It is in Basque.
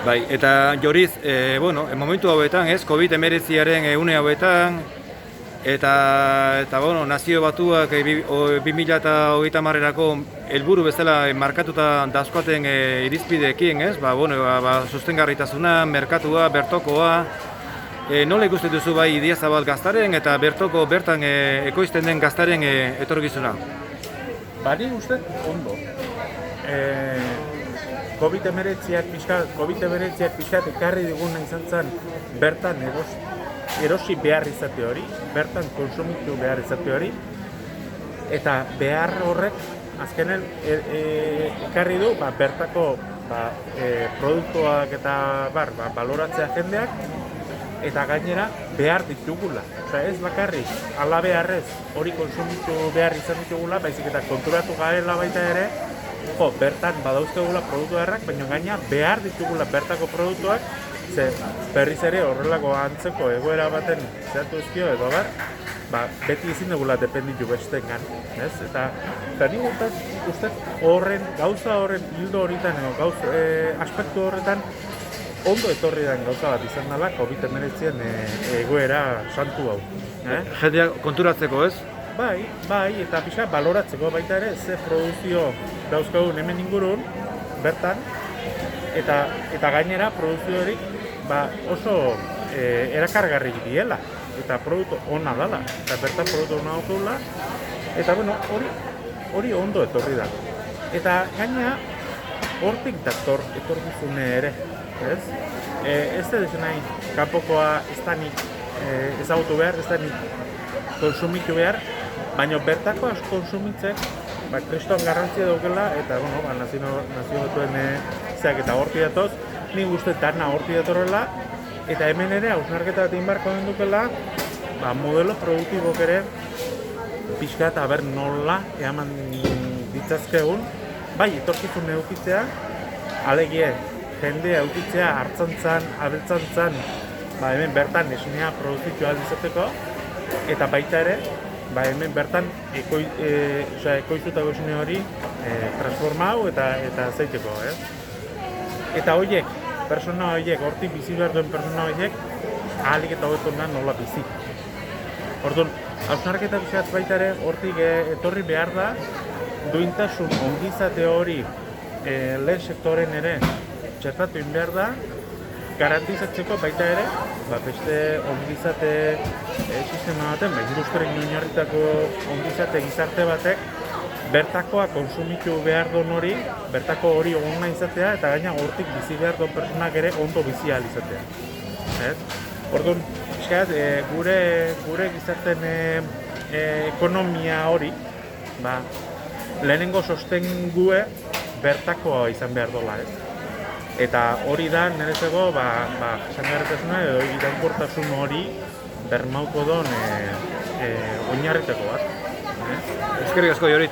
Bai, eta Joriz, momentu hauetan, ez, COVID-19aren une hauetan, eta nazio batuak 2030erako helburu bezala markatuta dauzkaten irizpideekin, ez, sustengarritasuna, merkatua, bertokoa, nola ikusten duzu bai Idiazabal gaztaren eta bertoko bertan ekoizten den gaztaren etorkizuna? Bari uste ondo. COVID-19ak pixkat ekarri diguna izan zen bertan erosi behar izate hori, bertan konsumitu behar izate hori, eta behar horrek azkenen ekarri du bertako produktuak eta baloratzea jendeak, eta gainera behar ditugula. Ez bakarrik, ala beharrez hori konsumitu behar izan ditugula, baizik eta konturatu garela baita ere, bertan badauzkegula produktu beharrak, baina gaina behar ditugula bertako produktuak, ze berriz ere horrelako antzeko egoera baten zehatu ezkio edo beti ezin dugula dependitu bestengan, ez? Eta nik uste horren, gauza horren hildo horretan, aspektu horretan, ondo etorri den gauza bat izan dela COVID-19 egoera santu hau. Jendea konturatzeko, ez? Bai, eta pixa baloratzeko baita ere, ze produzio dauzkagun hemen ingurun, bertan, eta gainera produzio hori oso erakargarri diela, eta produktu ona dela, eta bertan produktu ona daukagula, eta hori ondo etorri da. Eta gaina, hortik dator etorkizune ere, ez? Ez da desu nahi, kanpokoa ez da nik ezagutu behar, ez da nik konsumitu behar, baina bertako konsumitzek kriston garrantzia daukela, eta nazio batuen zeak eta horti datoz, nik uste dana horti datorrela, eta hemen ere hausnarketa bat inbarko den dukela, modelo produktibok ere pixka eta nola eman ditzazkegun, bai etorkizun eukitzea, alegie jendea eukitzea hartzantzan, abeltzantzan, hemen bertan esnea produzitu aldizateko, eta baita ere, hemen bertan ekoizutako esne hori transformau eta zeiteko, Eta horiek, persona horiek, hortik bizi behar duen persona horiek, ahalik eta hobeto nola bizi. Orduan, hausnarketa bizatz baita ere, hortik etorri behar da, duintasun ongizate hori lehen sektoren ere txertatu egin behar da, garantizatzeko baita ere, beste ongizate sistema baten, industriak oinarritako ongizate gizarte batek, bertakoa konsumitu behar duen hori, bertako hori onna izatea, eta gaina hortik bizi behar duen personak ere ondo bizi ahal izatea. Orduan, gure gizarten ekonomia hori, lehenengo sostengue bertakoa izan behar dola, Eta hori da, niretzeko, jasangarritasuna edo iraunkortasun hori bermauko duen oinarriteko bat. Eskerrik asko, Jorit.